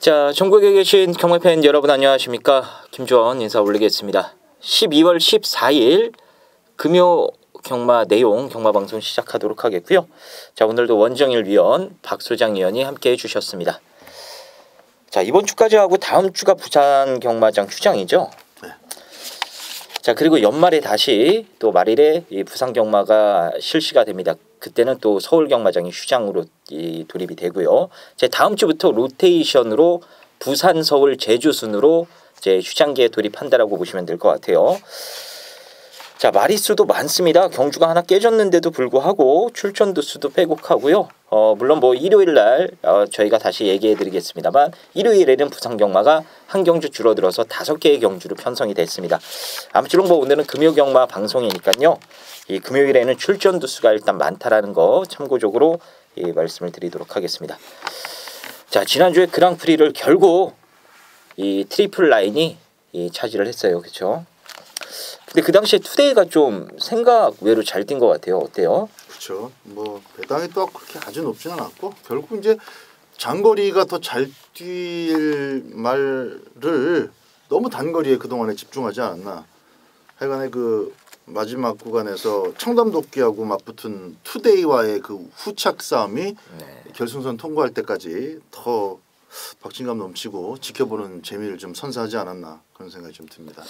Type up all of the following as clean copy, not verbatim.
자, 전국에 계신 경마팬 여러분 안녕하십니까? 김주원 인사 올리겠습니다. 12월 14일 금요 경마 내용 경마방송 시작하도록 하겠고요. 자, 오늘도 원정일 위원 박소장 위원이 함께해 주셨습니다. 자, 이번 주까지 하고 다음 주가 부산 경마장 휴장이죠. 네. 자, 그리고 연말에 다시 또 말일에 이 부산 경마가 실시가 됩니다. 그때는 또 서울 경마장이 휴장으로 돌입이 되고요. 이제 다음 주부터 로테이션으로 부산, 서울, 제주 순으로 이제 휴장기에 돌입한다라고 보시면 될 것 같아요. 자, 마리수도 많습니다. 경주가 하나 깨졌는데도 불구하고 출전도 수도 빼곡하고요. 물론 뭐 일요일 날 저희가 다시 얘기해 드리겠습니다만 일요일에는 부산 경마가 한 경주 줄어들어서 5개의 경주로 편성이 됐습니다. 아무쪼록 뭐 오늘은 금요 경마 방송이니까요. 이 금요일에는 출전도 수가 일단 많다라는 거 참고적으로 말씀을 드리도록 하겠습니다. 자, 지난주에 그랑프리를 결국 이 트리플 라인이 차지를 했어요. 그렇죠? 근데 그 당시에 투데이가 좀 생각 외로 잘 뛴 것 같아요. 어때요? 그렇죠. 뭐 배당이 또 그렇게 아주 높지는 않았고 결국 이제 장거리가 더 잘 뛸 말을 너무 단거리에 그동안에 집중하지 않았나. 하여간에 그 마지막 구간에서 청담도끼하고 맞붙은 투데이와의 그 후착 싸움이 결승선 통과할 때까지 더 박진감 넘치고 지켜보는 재미를 좀 선사하지 않았나 그런 생각이 좀 듭니다.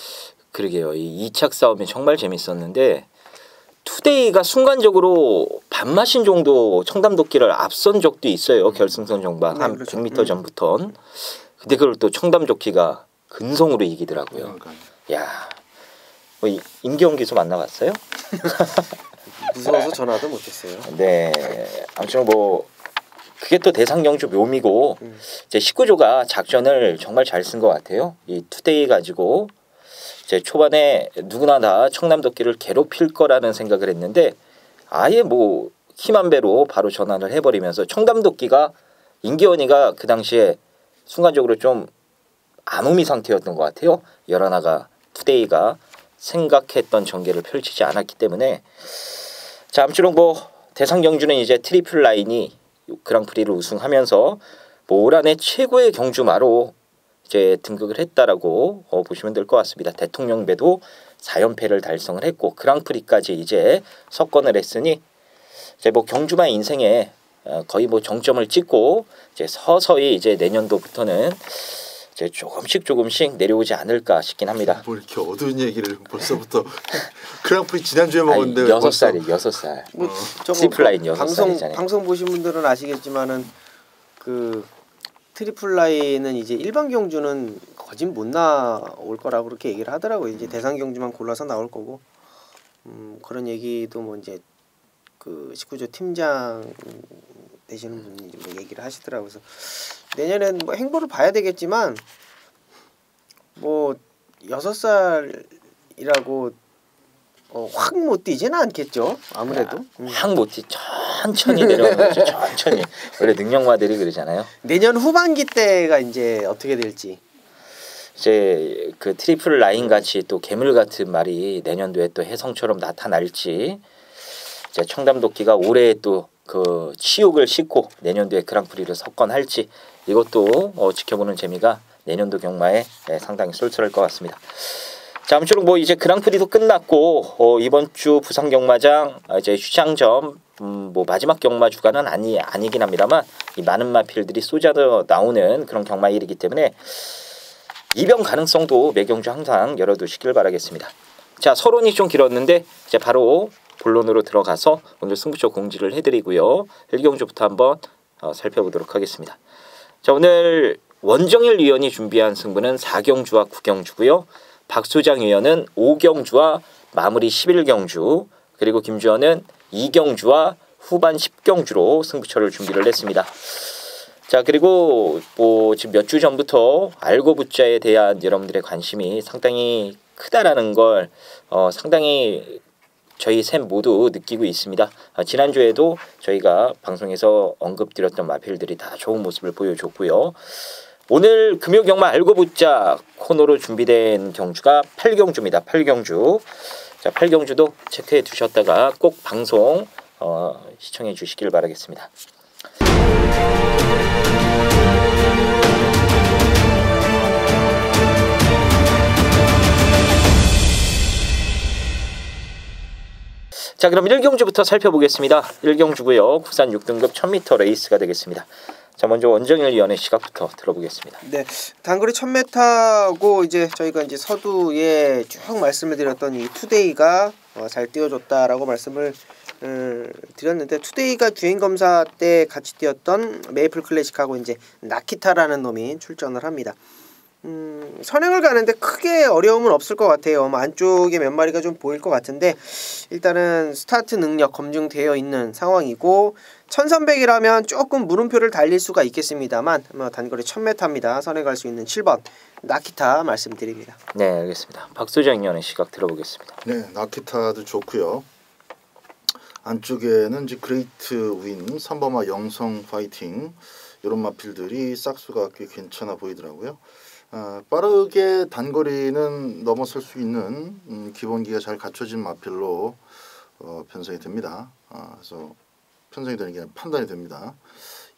그러게요. 이 2착 싸움이 정말 재밌었는데 투데이가 순간적으로 반마신 정도 청담도끼를 앞선 적도 있어요. 결승선 정박 한 그렇죠. 100m 전부턴. 근데 그걸 또 청담조끼가 근성으로 이기더라고요. 야, 뭐 임기영 기수 만나봤어요? 무서워서 전화도 못했어요. 네, 아무튼 뭐 그게 또 대상경주 묘미고 이제 19조가 작전을 정말 잘 쓴 것 같아요. 이 투데이 가지고 제 초반에 누구나 다 청남도끼를 괴롭힐 거라는 생각을 했는데 아예 뭐 힘한 배로 바로 전환을 해버리면서 청담도끼가 임기원이가 그 당시에 순간적으로 좀 아노미 상태였던 것 같아요. 열하나가 투데이가 생각했던 전개를 펼치지 않았기 때문에 자, 아무쪼록 뭐 대상경주는 이제 트리플 라인이 그랑프리를 우승하면서 뭐 올 한해 최고의 경주마로 이제 등극을 했다라고 보시면 될 것 같습니다. 대통령배도 4연패를 달성을 했고 그랑프리까지 이제 석권을 했으니 이제 뭐 경주마 인생에 거의 뭐 정점을 찍고 이제 서서히 이제 내년도부터는 이제 조금씩 내려오지 않을까 싶긴 합니다. 뭐 이렇게 어두운 얘기를 벌써부터 그랑프리 지난주에 먹었는데 6살. 뭐 트리플라인 6살이잖아요. 방송 보신 분들은 아시겠지만은 그 트리플 라인은 이제 일반 경주는 거진 못 나올 거라고 그렇게 얘기를 하더라고요. 이제 대상 경주만 골라서 나올 거고 그런 얘기도 뭐 이제 그 19조 팀장 되시는 분이 뭐 얘기를 하시더라고요. 그래서 내년엔 뭐 행보를 봐야 되겠지만 뭐 6살이라고 확 못 뛰지는 않겠죠. 아무래도 확 못 뛰 천천히 내려오는 거죠. 천천히. 원래 능력마들이 그러잖아요. 내년 후반기 때가 이제 어떻게 될지. 이제 그 트리플 라인 같이 또 괴물 같은 말이 내년도에 또 혜성처럼 나타날지 이제 청담도끼가 올해 또 그 치욕을 싣고 내년도에 그랑프리를 석권할지 이것도 지켜보는 재미가 내년도 경마에 상당히 쏠쏠할 것 같습니다. 자, 아무쪼록 뭐 이제 그랑프리도 끝났고 이번 주 부산 경마장 이제 휴장점 뭐 마지막 경마 주간은 아니긴 합니다만 이 많은 마필들이 쏟아 나오는 그런 경마일이기 때문에 이변 가능성도 매경주 항상 열어두시길 바라겠습니다. 자, 서론이 좀 길었는데 이제 바로 본론으로 들어가서 오늘 승부처 공지를 해드리고요. 1경주부터 한번 살펴보도록 하겠습니다. 자, 오늘 원정일 위원이 준비한 승부는 4경주와 9경주고요. 박소장 위원은 5경주와 마무리 11경주 그리고 김주원은 2경주와 후반 10경주로 승부처를 준비를 했습니다. 자, 그리고 뭐 지금 몇 주 전부터 알고 붙자에 대한 여러분들의 관심이 상당히 크다라는 걸 상당히 저희 셋 모두 느끼고 있습니다. 지난주에도 저희가 방송에서 언급드렸던 마필들이 다 좋은 모습을 보여줬고요. 오늘 금요경마 알고 붙자 코너로 준비된 경주가 8경주입니다. 8경주. 자, 8경주도 체크해 두셨다가 꼭 방송 시청해 주시길 바라겠습니다. 자, 그럼 1경주부터 살펴보겠습니다. 1경주고요. 부산 6등급 1000m 레이스가 되겠습니다. 자, 먼저 원정일 위원의 시각부터 들어보겠습니다. 네, 단거리 1000m고 이제 저희가 이제 서두에 쭉 말씀을 드렸던 이 투데이가 잘 뛰어줬다라고 말씀을 드렸는데, 투데이가 주행 검사 때 같이 뛰었던 메이플 클래식하고 이제 나키타라는 놈이 출전을 합니다. 선행을 가는데 크게 어려움은 없을 것 같아요. 안쪽에 몇 마리가 좀 보일 것 같은데, 일단은 스타트 능력 검증되어 있는 상황이고 1300이라면 조금 물음표를 달릴 수가 있겠습니다만 단거리 1000m입니다. 선행할 수 있는 7번 나키타 말씀드립니다. 네, 알겠습니다. 박소장 위원의 시각 들어보겠습니다. 네, 나키타도 좋고요. 안쪽에는 이제 그레이트 윈, 3번마 영성 파이팅 이런 마필들이 싹수가 꽤 괜찮아 보이더라고요. 빠르게 단거리는 넘어설 수 있는 기본기가 잘 갖춰진 마필로 편성이 됩니다. 그래서 편성이 되는 게 아니라 판단이 됩니다.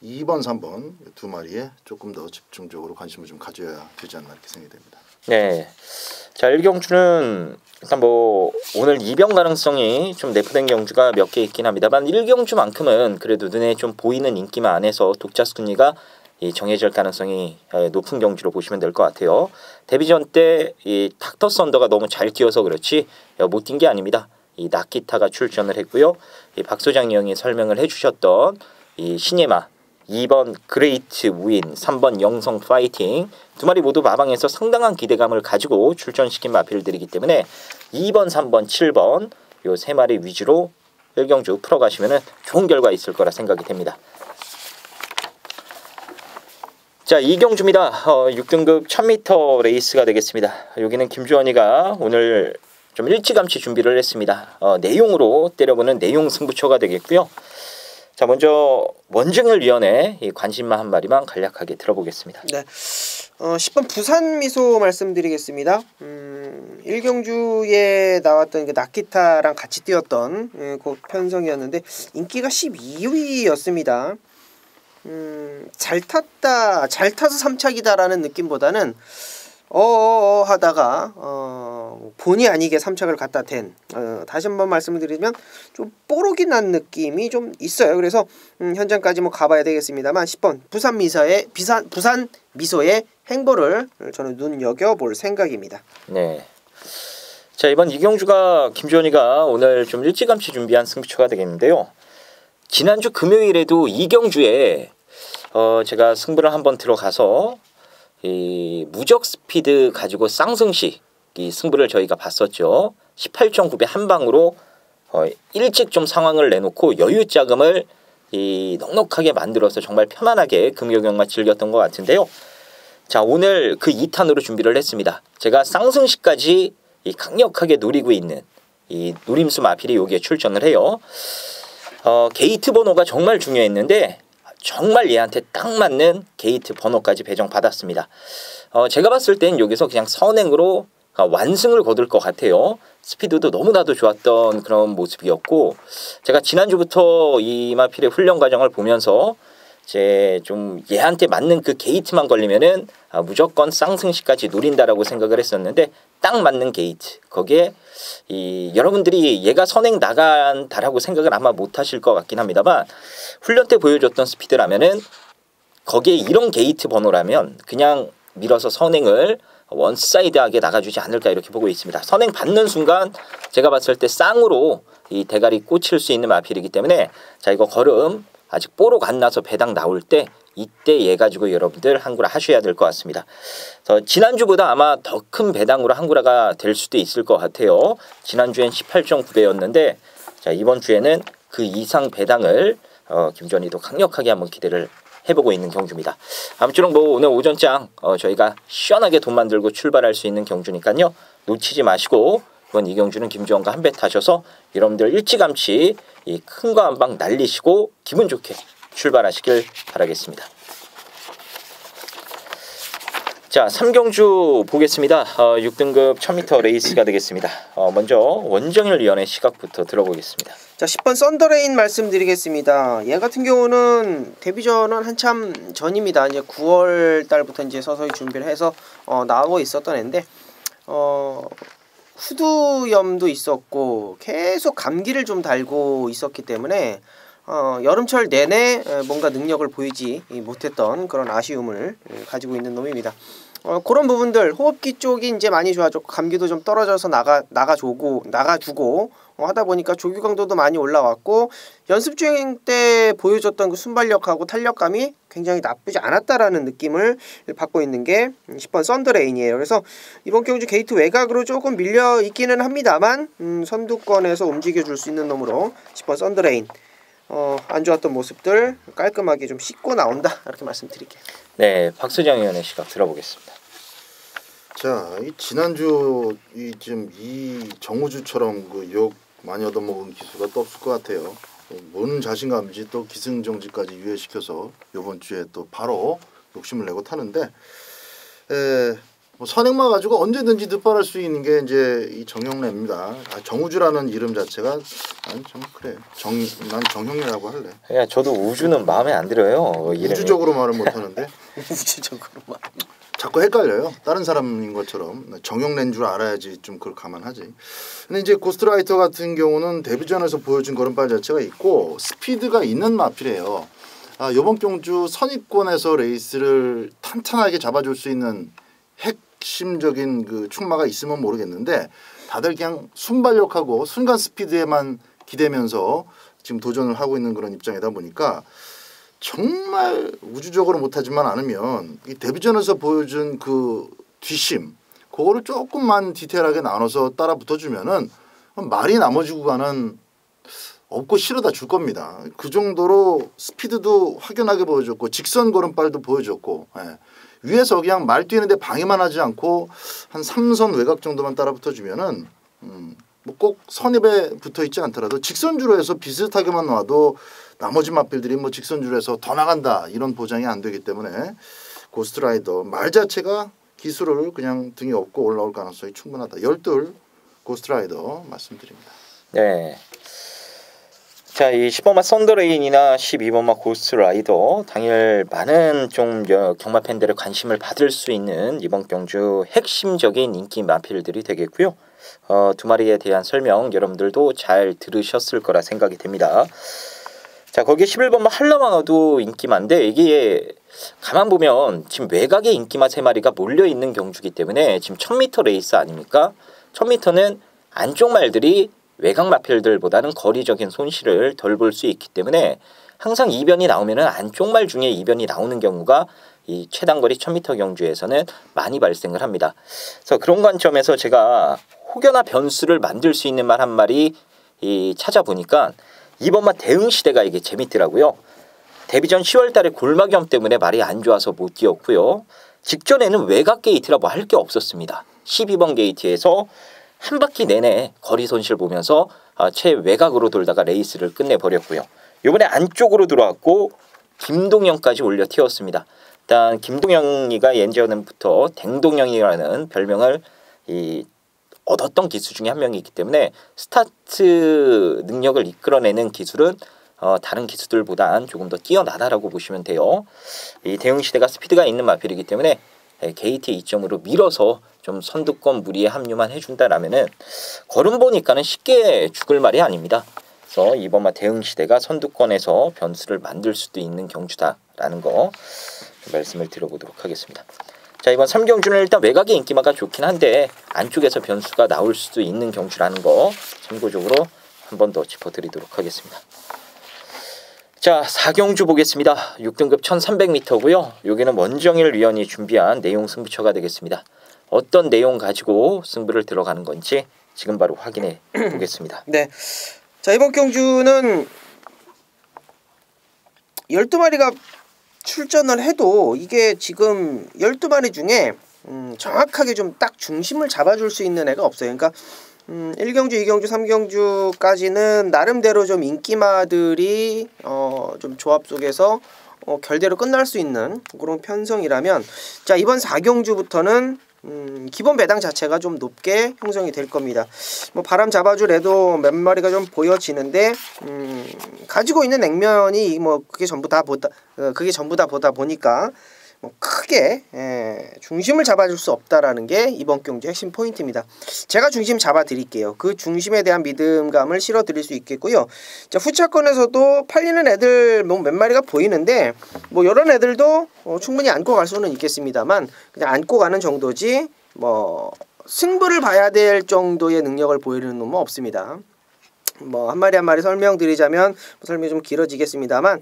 2번, 3번 두 마리에 조금 더 집중적으로 관심을 좀 가져야 되지 않나 이렇게 생각이 됩니다. 네, 자 1경주는 일단 오늘 이변 가능성이 좀 내포된 경주가 몇 개 있긴 합니다만 1경주만큼은 그래도 눈에 좀 보이는 인기만 안에서 독자 순위가 정해질 가능성이 높은 경주로 보시면 될 것 같아요. 데뷔전 때 이 닥터 썬더가 너무 잘 뛰어서 그렇지 못 뛴 게 아닙니다. 이 나키타가 출전을 했고요. 이 박소장 형이 설명을 해주셨던 이 신예마 2번 그레이트 윈, 3번 영성 파이팅 두 마리 모두 마방에서 상당한 기대감을 가지고 출전시킨 마필들이기 때문에 2번, 3번, 7번 요 세 마리 위주로 1경주 풀어가시면 좋은 결과 있을 거라 생각이 됩니다. 자, 2경주입니다. 6등급 1000m 레이스가 되겠습니다. 여기는 김주원이가 오늘 좀 일찌감치 준비를 했습니다. 내용으로 때려보는 내용 승부처가 되겠고요. 자, 먼저 원정일 위원의 이 관심만 한 마리만 간략하게 들어보겠습니다. 네, 10번 부산 미소 말씀드리겠습니다. 1경주에 나왔던 그 나키타랑 같이 뛰었던 그 편성이었는데 인기가 12위였습니다. 잘 타서 3착이다라는 느낌보다는 하다가 본의 아니게 3착을 갖다 댄 다시 한번 말씀을 드리면 좀 뽀록이 난 느낌이 좀 있어요. 그래서 현장까지 가봐야 되겠습니다만 10번 부산 미소의 행보를 저는 눈여겨볼 생각입니다. 네. 자, 이번 이경주가 김주원이가 오늘 좀 일찌감치 준비한 승부처가 되겠는데요. 지난주 금요일에도 이경주에 제가 승부를 한번 들어가서 이 무적 스피드 가지고 쌍승식 이 승부를 저희가 봤었죠. 18.9배 한 방으로 일찍 좀 상황을 내놓고 여유 자금을 넉넉하게 만들어서 정말 편안하게 금요경만 즐겼던 것 같은데요. 자, 오늘 그 2탄으로 준비를 했습니다. 제가 쌍승식까지 강력하게 노리고 있는 이 노림수 마필이 여기에 출전을 해요. 게이트 번호가 정말 중요했는데 정말 얘한테 딱 맞는 게이트 번호까지 배정받았습니다. 제가 봤을 땐 여기서 그냥 선행으로 완승을 거둘 것 같아요. 스피드도 너무나도 좋았던 그런 모습이었고, 제가 지난주부터 이 마필의 훈련 과정을 보면서 이제 좀 얘한테 맞는 그 게이트만 걸리면은 무조건 쌍승시까지 노린다라고 생각을 했었는데 딱 맞는 게이트, 거기에 여러분들이 얘가 선행 나간다라고 생각을 아마 못하실 것 같긴 합니다만 훈련 때 보여줬던 스피드라면은 거기에 이런 게이트 번호라면 그냥 밀어서 선행을 원사이드하게 나가주지 않을까 이렇게 보고 있습니다. 선행 받는 순간 제가 봤을 때 쌍으로 이 대가리 꽂힐 수 있는 마필이기 때문에 자, 이거 걸음 아직 뽀록 안 나서 배당 나올 때 이때 얘 가지고 여러분들 한구라 하셔야 될 것 같습니다. 지난주보다 아마 더 큰 배당으로 한구라가 될 수도 있을 것 같아요. 지난주엔 18.9배였는데 자, 이번 주에는 그 이상 배당을 김주원이도 강력하게 한번 기대를 해보고 있는 경주입니다. 아무쪼록 오늘 오전장 저희가 시원하게 돈 만들고 출발할 수 있는 경주니까요. 놓치지 마시고 이번 이 경주는 김주원과 한 배 타셔서 여러분들 일찌감치 이 큰 거 한 방 날리시고 기분 좋게 출발하시길 바라겠습니다. 자, 3경주 보겠습니다. 6등급 1000m 레이스가 되겠습니다. 먼저 원정일 위원의 시각부터 들어보겠습니다. 자, 10번 썬더레인 말씀드리겠습니다. 얘 같은 경우는 데뷔전은 한참 전입니다. 이제 9월 달부터 이제 서서히 준비를 해서 나오고 있었던 애인데 후두염도 있었고 계속 감기를 좀 달고 있었기 때문에 여름철 내내 뭔가 능력을 보이지 못했던 그런 아쉬움을 가지고 있는 놈입니다. 그런 부분들 호흡기 쪽이 이제 많이 좋아졌고 감기도 좀 떨어져서 나가두고 하다 보니까 조규 강도도 많이 올라왔고 연습 주행 때 보여줬던 그 순발력하고 탄력감이 굉장히 나쁘지 않았다라는 느낌을 받고 있는 게 10번 썬더레인이에요. 그래서 이번 경주 게이트 외곽으로 조금 밀려 있기는 합니다만 선두권에서 움직여줄 수 있는 놈으로 10번 썬더레인 안 좋았던 모습들 깔끔하게 좀 씻고 나온다 이렇게 말씀드릴게요. 네, 박수정 의원의 시각 들어보겠습니다. 자, 이 지난주 이 정우주처럼 그 욕 많이 얻어먹은 기수가 또 없을 것 같아요. 뭔 자신감인지 또 기승정지까지 유예시켜서 이번 주에 또 바로 욕심을 내고 타는데 뭐 선행만 가지고 언제든지 득발할 수 있는 게 이제 이 정형래입니다. 정우주라는 이름 자체가 난 좀 그래. 난 정형래라고 할래. 야, 저도 우주는 마음에 안 들어요. 이름이. 우주적으로 말을 못 하는데. 우주적으로 말. 자꾸 헷갈려요. 다른 사람인 것처럼 정형래인 줄 알아야지 좀 그걸 감안하지. 근데 이제 고스트라이터 같은 경우는 데뷔전에서 보여준 걸음발 자체가 있고 스피드가 있는 마필이에요. 이번 경주 선입권에서 레이스를 탄탄하게 잡아줄 수 있는 핵심적인 그 충마가 있으면 모르겠는데 다들 그냥 순발력하고 순간 스피드에만 기대면서 지금 도전을 하고 있는 그런 입장이다 보니까 정말 우주적으로 못하지만 않으면 이 데뷔전에서 보여준 그 뒷심 그거를 조금만 디테일하게 나눠서 따라 붙어주면은 말이 나머지 구간은 없고 실어다 줄 겁니다. 그 정도로 스피드도 확연하게 보여줬고 직선 걸음발도 보여줬고 위에서 그냥 말 뛰는데 방해만 하지 않고 한 3선 외곽 정도만 따라 붙어주면은 뭐 꼭 선입에 붙어 있지 않더라도 직선주로 해서 비슷하게만 놔도 나머지 마필들이 뭐 직선주로 해서 더 나간다 이런 보장이 안 되기 때문에 고스트라이더 말 자체가 기술을 그냥 등에 업고 올라올 가능성이 충분하다. 12 고스트라이더 말씀드립니다. 네. 자, 이 10번마 썬더레인이나 12번마 고스트라이더 당일 많은 좀 경마 팬들의 관심을 받을 수 있는 이번 경주 핵심적인 인기 마필들이 되겠고요. 두 마리에 대한 설명 여러분들도 잘 들으셨을 거라 생각이 됩니다. 자, 거기에 11번마 한라마도 인기만데 이게 가만 보면 지금 외곽에 인기마 3마리가 몰려있는 경주기 때문에 지금 1000m 레이스 아닙니까? 1000m는 안쪽 말들이 외곽 마필들보다는 거리적인 손실을 덜 볼 수 있기 때문에 항상 이변이 나오면은 안쪽 말 중에 이변이 나오는 경우가 이 최단거리 1000m 경주에서는 많이 발생을 합니다. 그래서 그런 관점에서 제가 혹여나 변수를 만들 수 있는 말 한 마리 찾아보니까 이번마 대응시대가 이게 재밌더라고요. 데뷔전 10월달에 골마겸 때문에 말이 안 좋아서 못 뛰었고요. 직전에는 외곽 게이트라 뭐 할 게 없었습니다. 12번 게이트에서 한 바퀴 내내 거리 손실 보면서 최외곽으로 돌다가 레이스를 끝내버렸고요. 이번에 안쪽으로 들어왔고 김동영까지 올려 튀었습니다. 일단 김동영이가 예전부터 댕동영이라는 별명을 얻었던 기수 중에 한 명이기 때문에 스타트 능력을 이끌어내는 기술은 다른 기수들보단 조금 더 뛰어나다라고 보시면 돼요. 이 대응시대가 스피드가 있는 마필이기 때문에 게이트 2점으로 밀어서 좀 선두권 무리에 합류만 해준다라면은 걸음 보니까는 쉽게 죽을 말이 아닙니다. 그래서 이번마 대응시대가 선두권에서 변수를 만들 수도 있는 경주다라는 거 말씀을 드려보도록 하겠습니다. 자, 이번 3경주는 일단 외곽의 인기마가 좋긴 한데 안쪽에서 변수가 나올 수도 있는 경주라는 거 참고적으로 한 번 더 짚어드리도록 하겠습니다. 자, 4경주 보겠습니다. 6등급 1300m고요. 여기는 원정일 위원이 준비한 내용 승부처가 되겠습니다. 어떤 내용 가지고 승부를 들어가는 건지 지금 바로 확인해 보겠습니다. 네. 자, 이번 경주는 12마리가 출전을 해도 이게 지금 12마리 중에 정확하게 좀 딱 중심을 잡아줄 수 있는 애가 없어요. 그러니까 1경주, 2경주, 3경주까지는 나름대로 좀 인기마들이 좀 조합 속에서 결대로 끝날 수 있는 그런 편성이라면 자, 이번 4경주부터는 기본 배당 자체가 좀 높게 형성이 될 겁니다. 뭐 바람 잡아줄 애도 몇 마리가 좀 보여지는데 가지고 있는 액면이 뭐 그게 전부 다 보다 보니까 뭐 크게 중심을 잡아줄 수 없다라는 게 이번 경주 핵심 포인트입니다. 제가 중심 잡아드릴게요. 그 중심에 대한 믿음감을 실어드릴 수 있겠고요. 자, 후차권에서도 팔리는 애들 뭐 몇 마리가 보이는데 뭐 이런 애들도 충분히 안고 갈 수는 있겠습니다만 그냥 안고 가는 정도지 뭐 승부를 봐야 될 정도의 능력을 보이는 놈은 없습니다. 뭐 한 마리 한 마리 설명드리자면 설명이 좀 길어지겠습니다만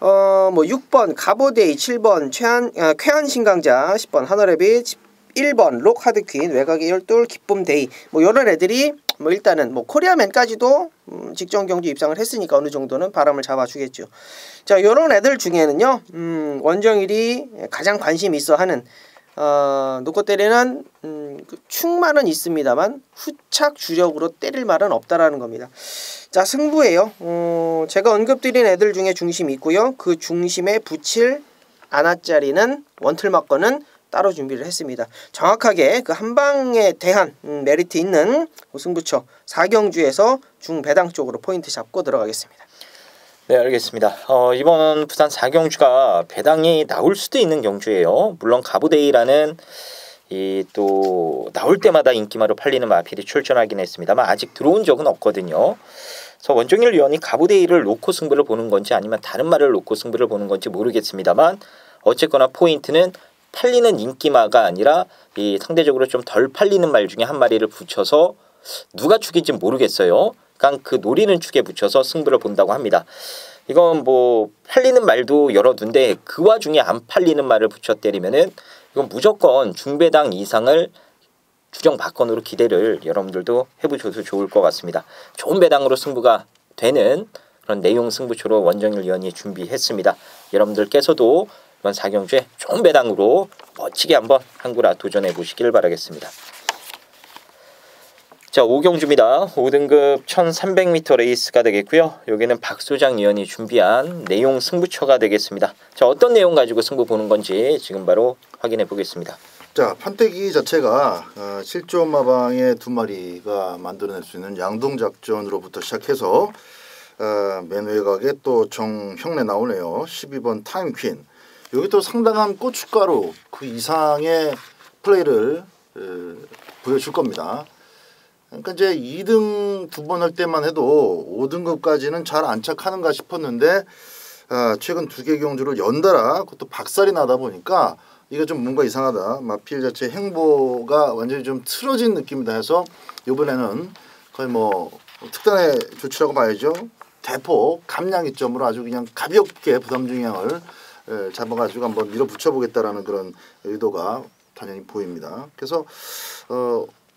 뭐 6번 가보데이, 7번 쾌한 신강자, 10번 하늘의빛, 1번 록 하드퀸, 외곽의 열돌, 기쁨데이 뭐 이런 애들이 뭐 일단은 뭐 코리아맨까지도 직전 경주 입상을 했으니까 어느 정도는 바람을 잡아주겠죠. 자, 이런 애들 중에는요 원정일이 가장 관심 있어 하는 놓고 때리는 충만은 있습니다만 후착 주력으로 때릴 말은 없다라는 겁니다. 자, 승부예요. 제가 언급드린 애들 중에 중심이 있고요. 그 중심에 붙일 안아짜리는 원틀막거는 따로 준비를 했습니다. 정확하게 그 한 방에 대한 메리트 있는 승부처 4경주에서 중배당 쪽으로 포인트 잡고 들어가겠습니다. 네, 알겠습니다. 이번 부산 4경주가 배당이 나올 수도 있는 경주예요. 물론 가부데이라는 이 또 나올 때마다 인기마로 팔리는 마필이 출전하긴 했습니다만 아직 들어온 적은 없거든요. 그래서 원정일 위원이 가부데이를 놓고 승부를 보는 건지 아니면 다른 말을 놓고 승부를 보는 건지 모르겠습니다만 어쨌거나 포인트는 팔리는 인기마가 아니라 이 상대적으로 좀 덜 팔리는 말 중에 한 마리를 붙여서 누가 축인지 모르겠어요. 그러니까 그 노리는 축에 붙여서 승부를 본다고 합니다. 이건 뭐 팔리는 말도 여러 군데 그 와중에 안 팔리는 말을 붙여 때리면은 이건 무조건 중배당 이상을 주정 박건으로 기대를 여러분들도 해보셔도 좋을 것 같습니다. 좋은 배당으로 승부가 되는 그런 내용 승부처로 원정일 위원이 준비했습니다. 여러분들께서도 이번 4경주에 좋은 배당으로 멋지게 한번 한구라 도전해 보시길 바라겠습니다. 자, 5경주입니다. 5등급 1300m 레이스가 되겠고요. 여기는 박소장 위원이 준비한 내용 승부처가 되겠습니다. 자, 어떤 내용 가지고 승부 보는 건지 지금 바로 확인해 보겠습니다. 자, 판때기 자체가 실존마방의 두 마리가 만들어낼 수 있는 양동작전으로부터 시작해서 맨 외곽에 또 정형래 나오네요. 12번 타임퀸. 여기 또 상당한 고춧가루 그 이상의 플레이를 보여줄 겁니다. 그러니까 이제 2등 두 번 할 때만 해도 5등급까지는 잘 안착하는가 싶었는데 최근 두 개 경주를 연달아 그것도 박살이 나다 보니까 이거 좀 뭔가 이상하다. 마필 자체 행보가 완전히 좀 틀어진 느낌이다 해서 이번에는 거의 뭐 특단의 조치라고 봐야죠. 대폭 감량이점으로 아주 그냥 가볍게 부담 중량을 잡아가지고 한번 밀어붙여 보겠다라는 그런 의도가 당연히 보입니다. 그래서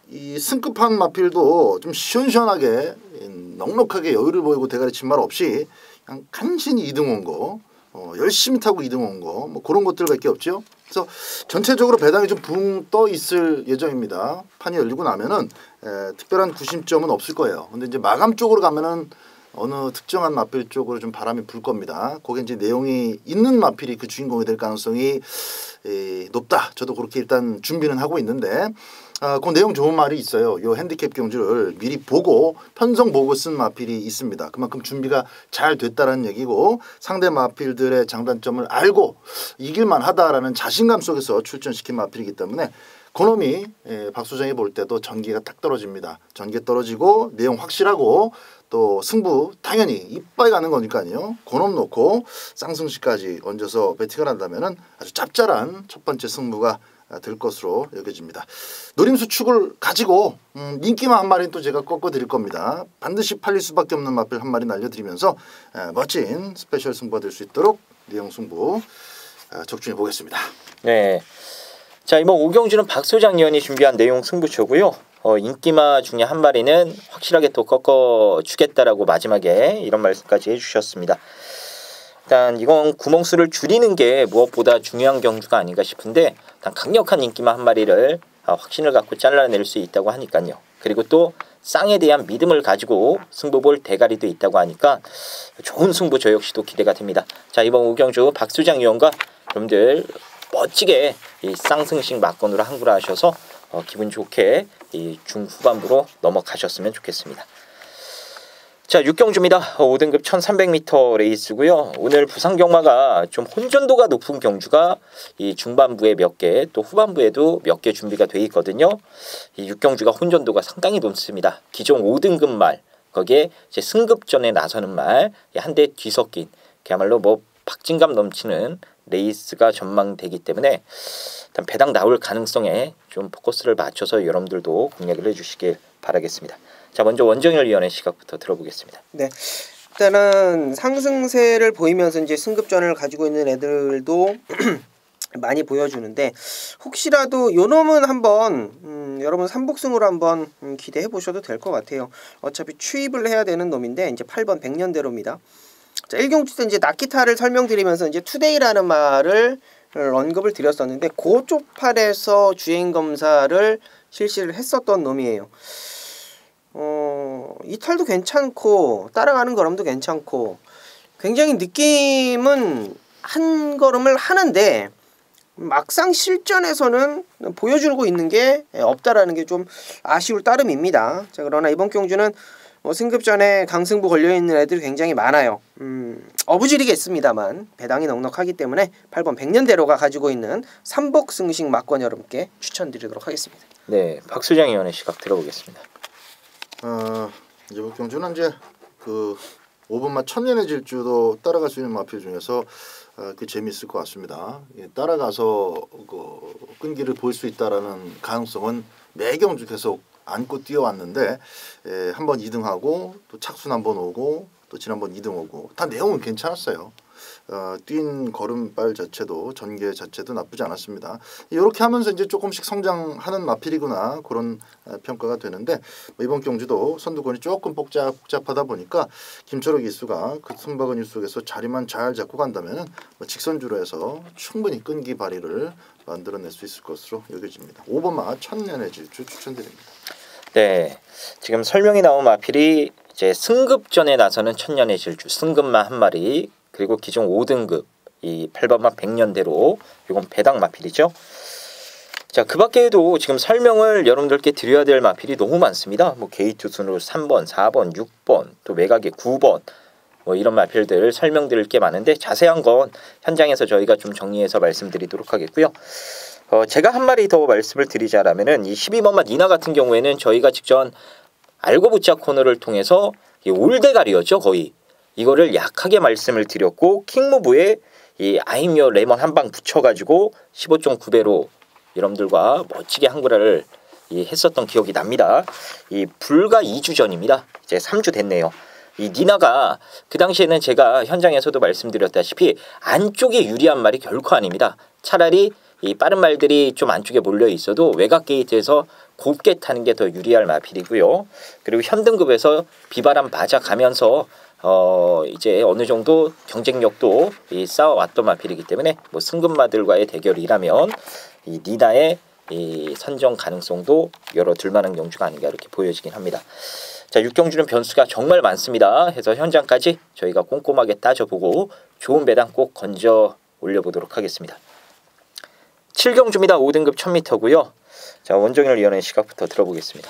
이 승급한 마필도 좀 시원시원하게 넉넉하게 여유를 보이고 대가리 친 말 없이 그냥 간신히 2등 온 거, 열심히 타고 2등 온 거, 뭐 그런 것들밖에 없죠. 그래서 전체적으로 배당이 좀 붕 떠 있을 예정입니다. 판이 열리고 나면은 특별한 구심점은 없을 거예요. 근데 이제 마감 쪽으로 가면은 어느 특정한 마필 쪽으로 좀 바람이 불 겁니다. 거기에 이제 내용이 있는 마필이 그 주인공이 될 가능성이 높다. 저도 그렇게 일단 준비는 하고 있는데 그 내용 좋은 말이 있어요. 요 핸디캡 경주를 미리 보고 편성 보고 쓴 마필이 있습니다. 그만큼 준비가 잘 됐다는 얘기고 상대 마필들의 장단점을 알고 이길만 하다라는 자신감 속에서 출전시킨 마필이기 때문에 그놈이 박 소장이 볼 때도 전기가 딱 떨어집니다. 전기 떨어지고 내용 확실하고 또 승부 당연히 이빨 가는 거니까요. 그놈 놓고 쌍승시까지 얹어서 배팅을 한다면은 아주 짭짤한 첫 번째 승부가 될 것으로 여겨집니다. 노림수 축을 가지고 인기만 한 마리는 또 제가 꺾어 드릴 겁니다. 반드시 팔릴 수밖에 없는 마필 한 마리 날려드리면서 멋진 스페셜 승부가 될 수 있도록 내용 승부 적중해 보겠습니다. 네. 자, 이번 5경주는 박소장 위원이 준비한 내용 승부처고요. 인기마 중에 한 마리는 확실하게 또 꺾어주겠다라고 마지막에 이런 말씀까지 해주셨습니다. 일단 이건 구멍수를 줄이는 게 무엇보다 중요한 경주가 아닌가 싶은데 일단 강력한 인기마 한 마리를 확신을 갖고 잘라낼 수 있다고 하니까요. 그리고 또 쌍에 대한 믿음을 가지고 승부 볼 대가리도 있다고 하니까 좋은 승부 저 역시도 기대가 됩니다. 자, 이번 5경주 박소장 위원과 여러분들 멋지게 이 쌍승식 막건으로 한구라 하셔서 기분 좋게 이 중후반부로 넘어가셨으면 좋겠습니다. 자, 6경주입니다. 5등급 1300m 레이스고요. 오늘 부산 경마가 좀 혼전도가 높은 경주가 이 중반부에 몇 개, 또 후반부에도 몇 개 준비가 돼 있거든요. 이 6경주가 혼전도가 상당히 높습니다. 기존 5등급 말, 거기에 이제 승급전에 나서는 말, 한 대 뒤섞인 그야말로 뭐 박진감 넘치는 레이스가 전망되기 때문에 일단 배당 나올 가능성에 좀 포커스를 맞춰서 여러분들도 공략을 해주시길 바라겠습니다. 자, 먼저 원정열 위원의 시각부터 들어보겠습니다. 네, 일단은 상승세를 보이면서 이제 승급전을 가지고 있는 애들도 많이 보여주는데 혹시라도 요 놈은 한번 여러분 삼복승으로 한번 기대해 보셔도 될 것 같아요. 어차피 추입을 해야 되는 놈인데 이제 8번 백년대로입니다. 자, 1경주 때 이제 낙기타를 설명드리면서 이제 투데이라는 말을 언급을 드렸었는데 그쪽 팔에서 주행 검사를 실시를 했었던 놈이에요. 이탈도 괜찮고 따라가는 걸음도 괜찮고 굉장히 느낌은 한 걸음을 하는데 막상 실전에서는 보여주고 있는 게 없다라는 게 좀 아쉬울 따름입니다. 자, 그러나 이번 경주는 승급전에 강승부 걸려있는 애들이 굉장히 많아요. 어부질이겠습니다만 배당이 넉넉하기 때문에 8번 백년대로가 가지고 있는 삼복승식 막권 여러분께 추천드리도록 하겠습니다. 네, 박수장 위원의 시각 들어보겠습니다. 이번 경주는 이제 그 5번마 천년의 질주도 따라갈 수 있는 마필 중에서 그 재미있을 것 같습니다. 따라가서 그 끈기를 볼 수 있다라는 가능성은 매 경주 계속 안고 뛰어왔는데 한번 2등하고 또 착순 한번 오고 또 지난번 2등 오고 다 내용은 괜찮았어요. 뛴 걸음발 자체도 전개 자체도 나쁘지 않았습니다. 이렇게 하면서 이제 조금씩 성장하는 마필이구나 그런 평가가 되는데 이번 경주도 선두권이 조금 복잡하다 보니까 김철욱 이수가 그 순박은 일 속에서 자리만 잘 잡고 간다면은 직선주로 해서 충분히 끈기 발휘를 만들어낼 수 있을 것으로 여겨집니다. 5번마 천년의 질주 추천드립니다. 네, 지금 설명이 나온 마필이 이제 승급전에 나서는 천년의 질주 승급마 한 마리, 그리고 기존 5등급 이 8번마 백년대로 이건 배당 마필이죠. 자, 그 밖에도 지금 설명을 여러분들께 드려야 될 마필이 너무 많습니다. 뭐 게이트 순으로 3번, 4번, 6번, 또 외곽에 9번 뭐 이런 마필들 설명드릴 게 많은데 자세한 건 현장에서 저희가 좀 정리해서 말씀드리도록 하겠고요. 제가 한 마리 더 말씀을 드리자라면은 이 12번마 니나 같은 경우에는 저희가 직전 알고 붙자 코너를 통해서 이 올대가리였죠 거의. 이거를 약하게 말씀을 드렸고 킹무브에 이 아임요 레몬 한 방 붙여가지고 15.9배로 여러분들과 멋지게 한구라를 했었던 기억이 납니다. 이 불과 2주 전입니다. 이제 3주 됐네요. 이 니나가 그 당시에는 제가 현장에서도 말씀드렸다시피 안쪽에 유리한 말이 결코 아닙니다. 차라리 이 빠른 말들이 좀 안쪽에 몰려 있어도 외곽 게이트에서 곱게 타는 게 더 유리할 마필이고요. 그리고 현등급에서 비바람 맞아가면서 이제 어느 정도 경쟁력도 쌓아왔던 마필이기 때문에 뭐 승급마들과의 대결이라면 이 니나의 이 선정 가능성도 열어둘 만한 경주가 아닌가 이렇게 보여지긴 합니다. 자, 6경주는 변수가 정말 많습니다. 해서 현장까지 저희가 꼼꼼하게 따져보고 좋은 배당 꼭 건져 올려보도록 하겠습니다. 7경주입니다. 5등급 1000m고요. 자, 원정열 위원의 시각부터 들어보겠습니다.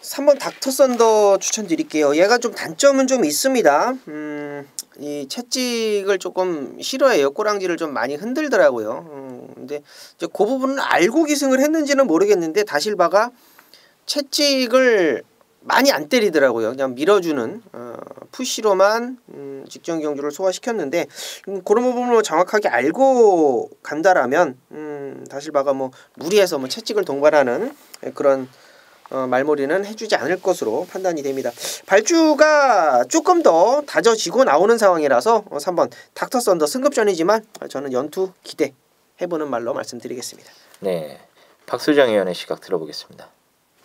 3번 닥터 썬더 추천드릴게요. 얘가 좀 단점은 좀 있습니다. 이 채찍을 조금 싫어해요. 꼬랑지를 좀 많이 흔들더라고요. 근데 이제 그 부분은 알고 기승을 했는지는 모르겠는데 다실바가 채찍을 많이 안 때리더라고요. 그냥 밀어주는 푸시로만 직전 경주를 소화시켰는데 그런 부분을 정확하게 알고 간다라면 다실바가 뭐 무리해서 뭐 채찍을 동반하는 그런 말머리는 해주지 않을 것으로 판단이 됩니다. 발주가 조금 더 다져지고 나오는 상황이라서 3번 닥터 썬더 승급전이지만 저는 연투 기대해보는 말로 말씀드리겠습니다. 네, 박수정 의원의 시각 들어보겠습니다.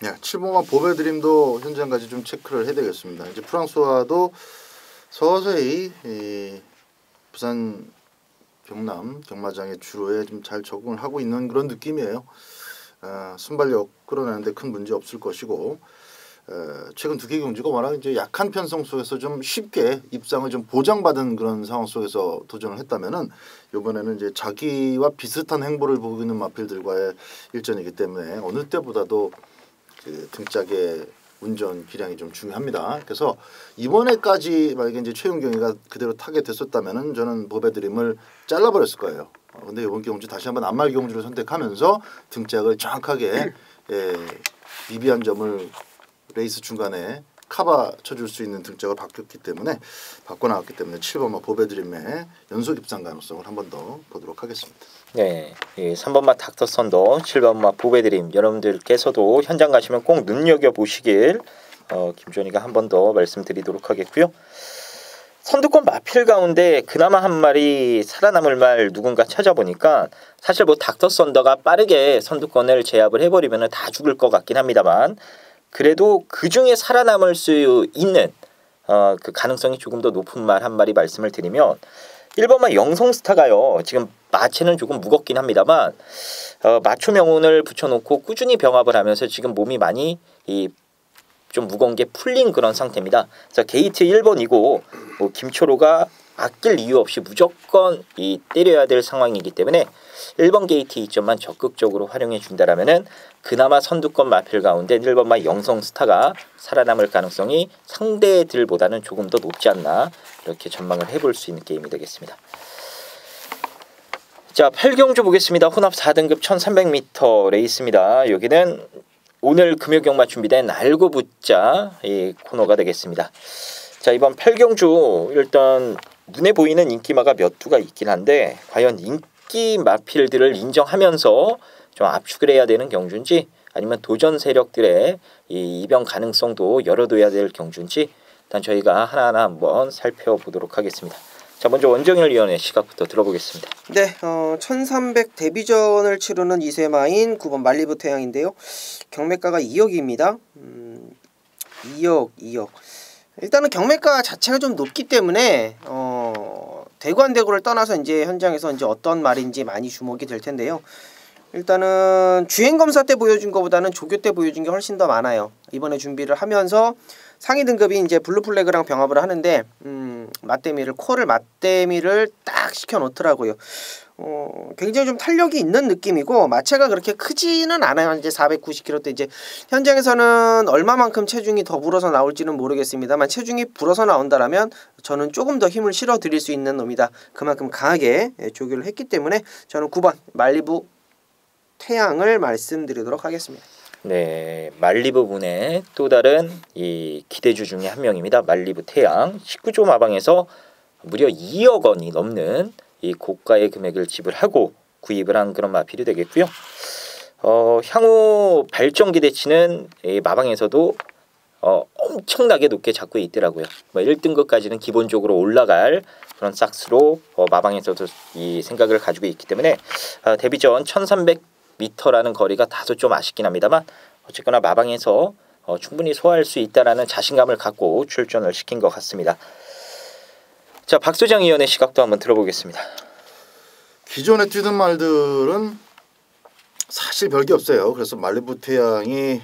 네, 7번마 보배드림도 현장까지 좀 체크를 해야 되겠습니다. 이제 프랑스와도 서서히 부산 경남 경마장의 주로에 좀 잘 적응을 하고 있는 그런 느낌이에요. 순발력 끌어내는데 큰 문제 없을 것이고 최근 두 개 경주가 워낙 이제 약한 편성 속에서 좀 쉽게 입상을 좀 보장받은 그런 상황 속에서 도전을 했다면은 이번에는 이제 자기와 비슷한 행보를 보고 있는 마필들과의 일전이기 때문에 어느 때보다도 그 등짝에 운전 기량이 좀 중요합니다. 그래서 이번에까지 만약에 이제 최은경이가 그대로 타게 됐었다면은 저는 보배드림을 잘라버렸을 거예요. 근데 이번 경주 다시 한번 안말 경주를 선택하면서 등짝을 정확하게 미비한 점을 레이스 중간에 커버 쳐줄 수 있는 등짝을 바꿔나왔기 때문에 7번마 보배드림의 연속 입상 가능성을 한 번 더 보도록 하겠습니다. 네, 3번마 닥터 썬더, 7번마 보배드림 여러분들께서도 현장 가시면 꼭 눈여겨 보시길 김준희가 한 번 더 말씀드리도록 하겠고요. 선두권 마필 가운데 그나마 한 마리 살아남을 말 누군가 찾아보니까 사실 뭐 닥터 썬더가 빠르게 선두권을 제압을 해버리면 다 죽을 것 같긴 합니다만 그래도 그 중에 살아남을 수 있는 그 가능성이 조금 더 높은 말 한 마리 말씀을 드리면 1번마 영성스타가요. 지금 마체는 조금 무겁긴 합니다만 마초 명운을 붙여놓고 꾸준히 병합을 하면서 지금 몸이 많이 좀 무거운 게 풀린 그런 상태입니다. 그래서 게이트 1번이고 뭐 김초로가 아낄 이유 없이 무조건 때려야 될 상황이기 때문에 1번 게이트 2점만 적극적으로 활용해 준다라면은 그나마 선두권 마필 가운데 1번마 영성스타가 살아남을 가능성이 상대들보다는 조금 더 높지 않나 이렇게 전망을 해볼 수 있는 게임이 되겠습니다. 자, 8경주 보겠습니다. 혼합 4등급 1300m 레이스입니다. 여기는 오늘 금요경마 준비된 알고 붙자 이 코너가 되겠습니다. 자, 이번 8경주 일단 눈에 보이는 인기마가 몇 두가 있긴 한데 과연 인기 마필들을 인정하면서 좀 압축을 해야 되는 경주인지 아니면 도전 세력들의 이 입영 가능성도 열어둬야 될 경주인지 일단 저희가 하나하나 한번 살펴보도록 하겠습니다. 자, 먼저 원정열 위원의 시각부터 들어보겠습니다. 네, 1300 데뷔전을 치르는 2세마인 9번 말리부 태양인데요. 경매가가 2억입니다. 2억. 일단은 경매가 자체가 좀 높기 때문에 대구 안 대구를 떠나서 이제 현장에서 이제 어떤 말인지 많이 주목이 될 텐데요. 일단은 주행 검사 때 보여준 것보다는 조교 때 보여준 게 훨씬 더 많아요. 이번에 준비를 하면서 상위 등급이 이제 블루 플래그랑 병합을 하는데 코어를 맞대미를 딱 시켜 놓더라고요. 굉장히 좀 탄력이 있는 느낌이고 마체가 그렇게 크지는 않아요. 이제 490kg 이제 현장에서는 얼마만큼 체중이 더 불어서 나올지는 모르겠습니다만 체중이 불어서 나온다라면 저는 조금 더 힘을 실어 드릴 수 있는 놈이다. 그만큼 강하게 조교를 했기 때문에 저는 9번 말리부 태양을 말씀드리도록 하겠습니다. 네, 말리부 분의 또 다른 이 기대주 중에 한 명입니다. 말리부 태양 19조 마방에서 무려 2억 원이 넘는 이 고가의 금액을 지불하고 구입을 한 그런 마필이 되겠고요. 향후 발전 기대치는 이 마방에서도 엄청나게 높게 잡고 있더라고요. 1등급까지는 기본적으로 올라갈 그런 싹스로 마방에서도 이 생각을 가지고 있기 때문에 데뷔전 1300m라는 거리가 다소 좀 아쉽긴 합니다만 어쨌거나 마방에서 충분히 소화할 수 있다라는 자신감을 갖고 출전을 시킨 것 같습니다. 자, 박소장 위원의 시각도 한번 들어보겠습니다. 기존에 뛰던 말들은 사실 별게 없어요. 그래서 말리부 태양이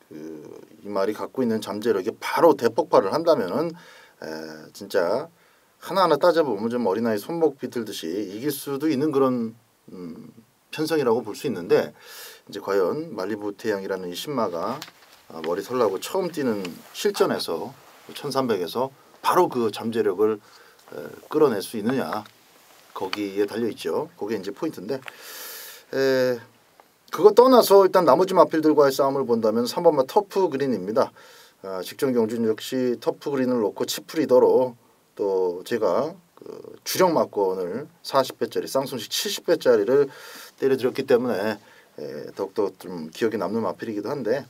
이 말이 갖고 있는 잠재력이 바로 대폭발을 한다면은 진짜 하나하나 따져보면 좀 어린아이 손목 비틀듯이 이길 수도 있는 그런 편성이라고 볼 수 있는데 이제 과연 말리부 태양이라는 이 신마가 머리 설라고 처음 뛰는 실전에서 1300에서 바로 그 잠재력을 끌어낼 수 있느냐 거기에 달려 있죠. 그게 이제 포인트인데 그거 떠나서 일단 나머지 마필들과의 싸움을 본다면 3번마 터프 그린입니다. 직전 경주는 역시 터프 그린을 놓고 치프리더로 또 제가 그 주력 막권을 40배짜리 쌍순식 70배짜리를 때려드렸기 때문에 더욱더 좀 기억에 남는 마필이기도 한데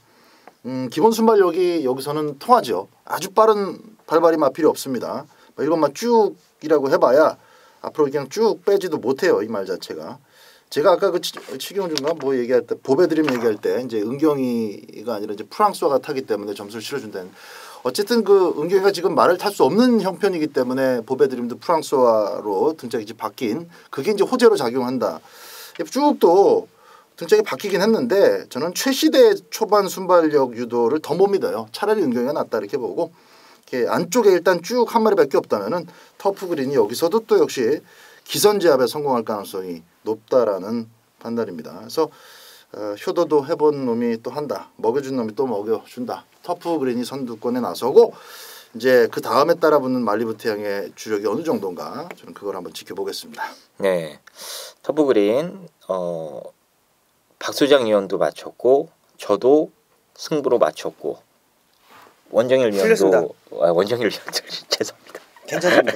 기본 순발력이 여기서는 통하죠. 아주 빠른 발발이 마필이 없습니다. 이것만 쭉이라고 해봐야 앞으로 그냥 쭉 빼지도 못해요. 이 말 자체가. 제가 아까 그 치경준가 뭐 얘기할 때 보배드림 얘기할 때 이제 은경이가 아니라 이제 프랑스와가 타기 때문에 점수를 실어준다는. 어쨌든 그 은경이가 지금 말을 탈 수 없는 형편이기 때문에 보배드림도 프랑스와로 등짝이 이제 바뀐 그게 이제 호재로 작용한다. 쭉 또 등짝이 바뀌긴 했는데 저는 최시대 초반 순발력 유도를 더 못 믿어요. 차라리 은경이가 낫다 이렇게 보고 이렇게 안쪽에 일단 쭉 한 마리밖에 없다면은 터프 그린이 여기서도 또 역시 기선 제압에 성공할 가능성이 높다라는 판단입니다. 그래서 효도도 해본 놈이 또 한다. 먹여준 놈이 또 먹여준다. 터프 그린이 선두권에 나서고 이제 그 다음에 따라붙는 말리부 태양의 주력이 어느 정도인가 저는 그걸 한번 지켜보겠습니다. 네, 터프 그린 박수장 위원도 맞췄고 저도 승부로 맞췄고 원정일 위원도 원정일 위원 죄송합니다. 괜찮습니다.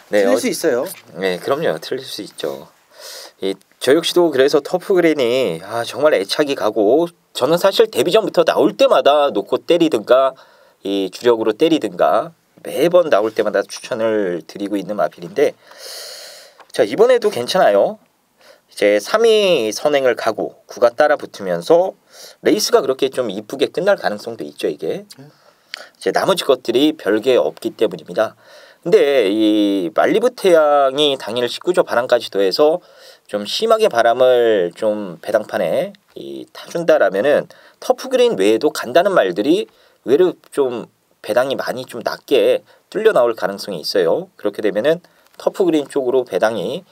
네, 틀릴 수 있어요. 네, 그럼요. 틀릴 수 있죠. 저 역시도 그래서 터프 그린이 정말 애착이 가고 저는 사실 데뷔 전부터 나올 때마다 놓고 때리든가 이 주력으로 때리든가 매번 나올 때마다 추천을 드리고 있는 마필인데 자 이번에도 괜찮아요. 이제 3위 선행을 가고 9가 따라 붙으면서 레이스가 그렇게 좀 이쁘게 끝날 가능성도 있죠. 이게 이제 나머지 것들이 별게 없기 때문입니다. 근데 이 말리부 태양이 당일 19조 바람까지 더해서 좀 심하게 바람을 좀 배당판에 타준다라면은 터프 그린 외에도 간다는 말들이 의외로 좀 배당이 많이 좀 낮게 뚫려 나올 가능성이 있어요. 그렇게 되면은 터프 그린 쪽으로 배당이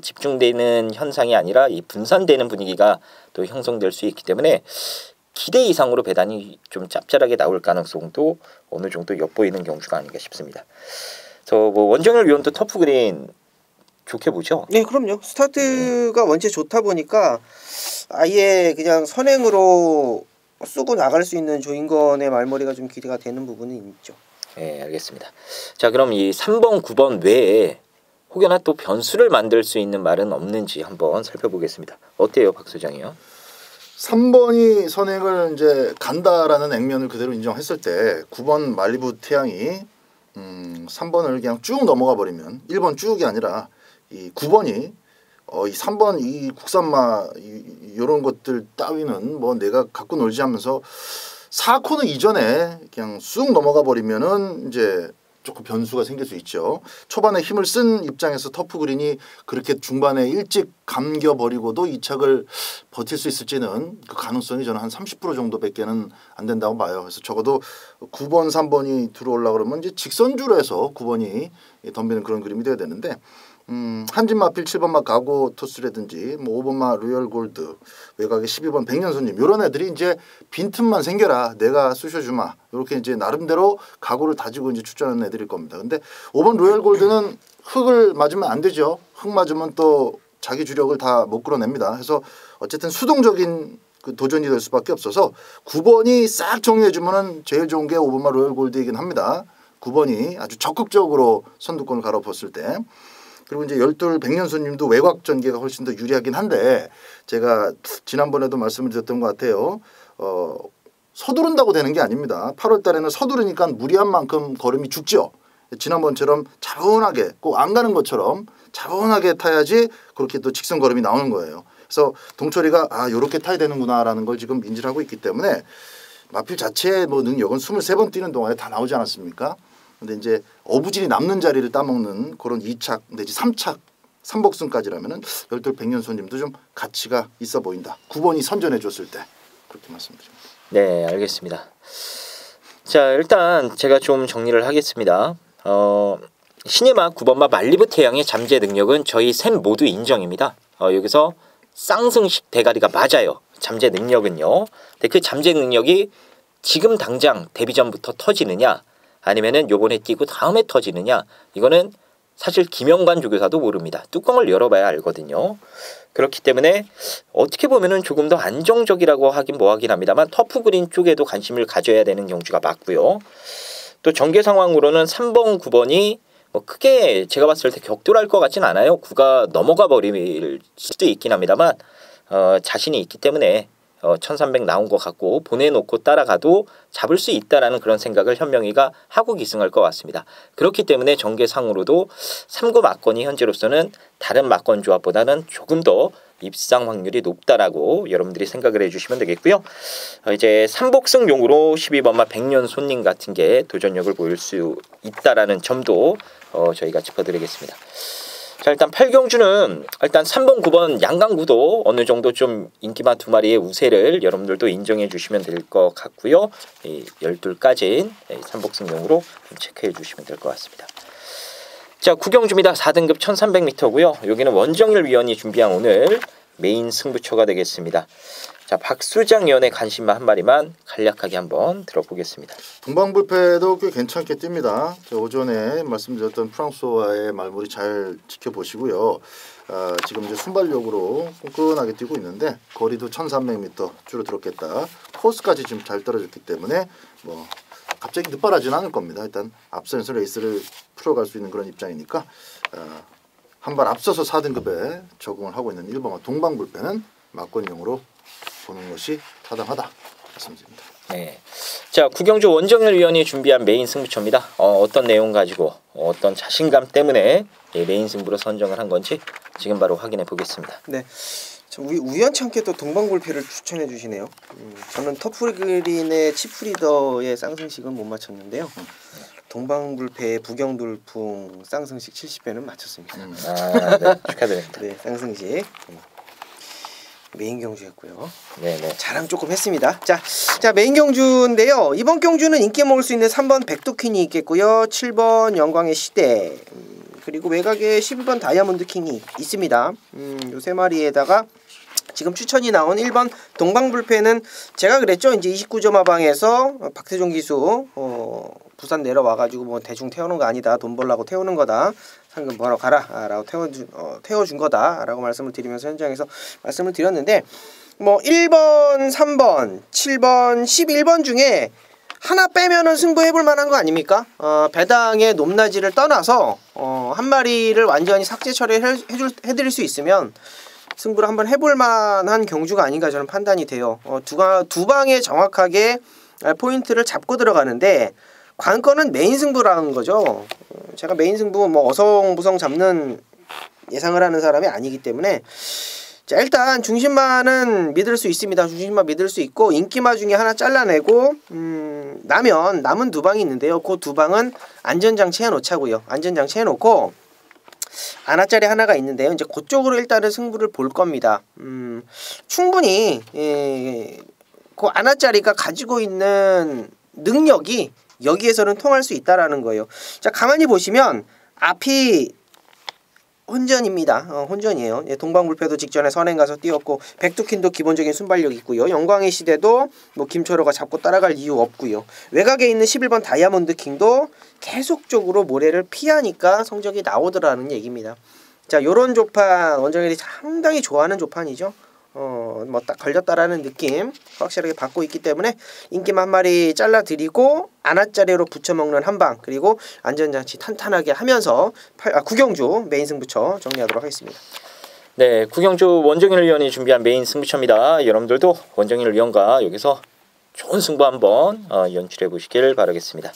집중되는 현상이 아니라 분산되는 분위기가 또 형성될 수 있기 때문에 기대 이상으로 배당이 좀 짭짤하게 나올 가능성도 어느 정도 엿보이는 경주가 아닌가 싶습니다. 뭐 원정일 위원도 터프 그린 좋게 보죠? 네, 그럼요. 스타트가 원체 좋다 보니까 아예 그냥 선행으로 쏘고 나갈 수 있는 조인건의 말머리가 좀 기대가 되는 부분은 있죠. 네, 알겠습니다. 자, 그럼 이 3번, 9번 외에 혹여나 또 변수를 만들 수 있는 말은 없는지 한번 살펴보겠습니다. 어때요, 박 소장이요? 3번이 선행을 이제 간다라는 액면을 그대로 인정했을 때 9번 말리부 태양이 3번을 그냥 쭉 넘어가 버리면 1번 쭉이 아니라 이 9번이 이 3번 이 국산마 이런 것들 따위는 뭐 내가 갖고 놀지 하면서 4코너 이전에 그냥 쑥 넘어가 버리면은 이제 조금 변수가 생길 수 있죠. 초반에 힘을 쓴 입장에서 터프 그린이 그렇게 중반에 일찍 감겨버리고도 이 착을 버틸 수 있을지는 그 가능성이 저는 한 30% 정도밖에는 안 된다고 봐요. 그래서 적어도 9번, 3번이 들어오려고 그러면 이제 직선주로해서 9번이 덤비는 그런 그림이 돼야 되는데 한진마필 7번마 가고 토스라든지 뭐 5번마 로열 골드 외곽에 12번 백년손님 이런 애들이 이제 빈틈만 생겨라 내가 쑤셔주마 이렇게 이제 나름대로 각오를 다지고 이제 출전하는 애들일 겁니다. 근데 5번 로열 골드는 흙을 맞으면 안 되죠. 흙 맞으면 또 자기 주력을 다 못 끌어냅니다. 그래서 어쨌든 수동적인 그 도전이 될 수밖에 없어서 9번이 싹 정리해주면은 제일 좋은 게 5번마 로열 골드이긴 합니다. 9번이 아주 적극적으로 선두권을 갈아엎었을 때. 그리고 이제 12 백년손님도 외곽 전개가 훨씬 더 유리하긴 한데 제가 지난번에도 말씀을 드렸던 것 같아요. 서두른다고 되는 게 아닙니다. 8월 달에는 서두르니까 무리한 만큼 걸음이 죽죠. 지난번처럼 차분하게 꼭 안 가는 것처럼 차분하게 타야지 그렇게 또 직선 걸음이 나오는 거예요. 그래서 동철이가 요렇게 타야 되는구나라는 걸 지금 인지하고 있기 때문에 마필 자체의 뭐 능력은 23번 뛰는 동안에 다 나오지 않았습니까? 근데 이제 어부진이 남는 자리를 따먹는 그런 2착 내지 3착 3복승까지라면은 12 백년손님도 좀 가치가 있어 보인다. 9번이 선전해 줬을 때 그렇게 말씀드립니다. 네, 알겠습니다. 자, 일단 제가 좀 정리를 하겠습니다. 신예마 9번마 말리부 태양의 잠재 능력은 저희 셋 모두 인정입니다. 여기서 쌍승식 대가리가 맞아요. 잠재 능력은요. 근데 그 잠재 능력이 지금 당장 데뷔 전부터 터지느냐 아니면은 요번에 뛰고 다음에 터지느냐 이거는 사실 김영관 조교사도 모릅니다. 뚜껑을 열어봐야 알거든요. 그렇기 때문에 어떻게 보면은 조금 더 안정적이라고 하긴 뭐하긴 합니다만 터프 그린 쪽에도 관심을 가져야 되는 경주가 맞고요. 또 전개 상황으로는 3번, 9번이 뭐 크게 제가 봤을 때 격돌할 것 같진 않아요. 9가 넘어가 버릴 수도 있긴 합니다만 자신이 있기 때문에 1300 나온 것 같고 보내놓고 따라가도 잡을 수 있다라는 그런 생각을 현명이가 하고 기승할 것 같습니다. 그렇기 때문에 전개상으로도 3구 막건이 현재로서는 다른 막건 조합보다는 조금 더 입상 확률이 높다라고 여러분들이 생각을 해주시면 되겠고요. 이제 3복승용으로 12번마 백년손님 같은 게 도전력을 보일 수 있다라는 점도 저희가 짚어드리겠습니다. 자, 일단 8경주는 일단 3번, 9번 양강구도 어느 정도 좀 인기마 두 마리의 우세를 여러분들도 인정해 주시면 될 것 같고요. 12까지인 3복승용으로 좀 체크해 주시면 될 것 같습니다. 자, 9경주입니다. 4등급 1300m고요. 여기는 원정일 위원이 준비한 오늘 메인 승부처가 되겠습니다. 자, 박수장 위원의 관심만 한 마리만 간략하게 한번 들어보겠습니다. 동방불패도 꽤 괜찮게 뜁니다. 오전에 말씀드렸던 프랑스와의 말물이 잘 지켜보시고요. 지금 이제 순발력으로 끈끈하게 뛰고 있는데 거리도 1,300m 줄어들었겠다. 코스까지 지금 잘 떨어졌기 때문에 뭐 갑자기 늦바라지는 않을 겁니다. 일단 앞선에서 레이스를 풀어갈 수 있는 그런 입장이니까 한 발 앞서서 4등급에 적응을 하고 있는 일본과 동방불패는 막권용으로 보는 것이 타당하다 말씀드립니다. 네. 자, 구경주 원정열 위원이 준비한 메인 승부처입니다. 어떤 내용 가지고 어떤 자신감 때문에 메인 승부로 선정을 한 건지 지금 바로 확인해 보겠습니다. 네. 우연찮게 또 동방불패를 추천해 주시네요. 저는 터프그린의 치프리더의 쌍승식은 못 맞췄는데요. 동방불패의 부경돌풍 쌍승식 70배는 맞췄습니다. 네, 축하드립니다. 네, 쌍승식 메인 경주였고요. 네네. 자랑 조금 했습니다. 자 메인 경주인데요. 이번 경주는 인기 먹을 수 있는 3번 백두퀸이 있겠고요. 7번 영광의 시대 그리고 외곽에 11번 다이아몬드 킹이 있습니다. 요 세 마리에다가 지금 추천이 나온 1번 동방불패는 제가 그랬죠. 이제 29점 하방에서 박태종 기수 부산 내려와가지고 뭐 대충 태우는 거 아니다. 돈 벌라고 태우는 거다. 상금 벌어 가라 라고 태워준 거다 라고 말씀을 드리면서 현장에서 말씀을 드렸는데 뭐 1번, 3번, 7번, 11번 중에 하나 빼면은 승부해볼 만한 거 아닙니까? 배당의 높낮이를 떠나서 한 마리를 완전히 삭제 처리해드릴 수 있으면 승부를 한번 해볼 만한 경주가 아닌가 저는 판단이 돼요. 두 방에 정확하게 포인트를 잡고 들어가는데 관건은 메인 승부라는 거죠. 제가 메인 승부 뭐 어성부성 잡는 예상을 하는 사람이 아니기 때문에 자 일단 중심마는 믿을 수 있습니다. 중심마 믿을 수 있고 인기마 중에 하나 잘라내고 남은 두 방이 있는데요. 그 두 방은 안전장치 해놓자고요. 안전장치 해놓고 아나짜리 하나가 있는데요. 이제 그쪽으로 일단은 승부를 볼 겁니다. 충분히 그 아나짜리가 가지고 있는 능력이 여기에서는 통할 수 있다라는 거예요. 자 가만히 보시면 앞이 혼전입니다. 혼전이에요. 동방불패도 직전에 선행 가서 뛰었고 백두킨도 기본적인 순발력 있고요. 영광의 시대도 뭐 김철호가 잡고 따라갈 이유 없고요. 외곽에 있는 11번 다이아몬드 킹도 계속적으로 모래를 피하니까 성적이 나오더라는 얘기입니다. 자 요런 조판 원정열이 상당히 좋아하는 조판이죠. 뭐 딱 걸렸다라는 느낌 확실하게 받고 있기 때문에 인기만 한 마리 잘라드리고 아나짜리로 붙여먹는 한방 그리고 안전장치 탄탄하게 하면서 구경주 메인 승부처 정리하도록 하겠습니다. 네, 구경주 원정일 위원이 준비한 메인 승부처입니다. 여러분들도 원정일 위원과 여기서 좋은 승부 한번 연출해 보시길 바라겠습니다.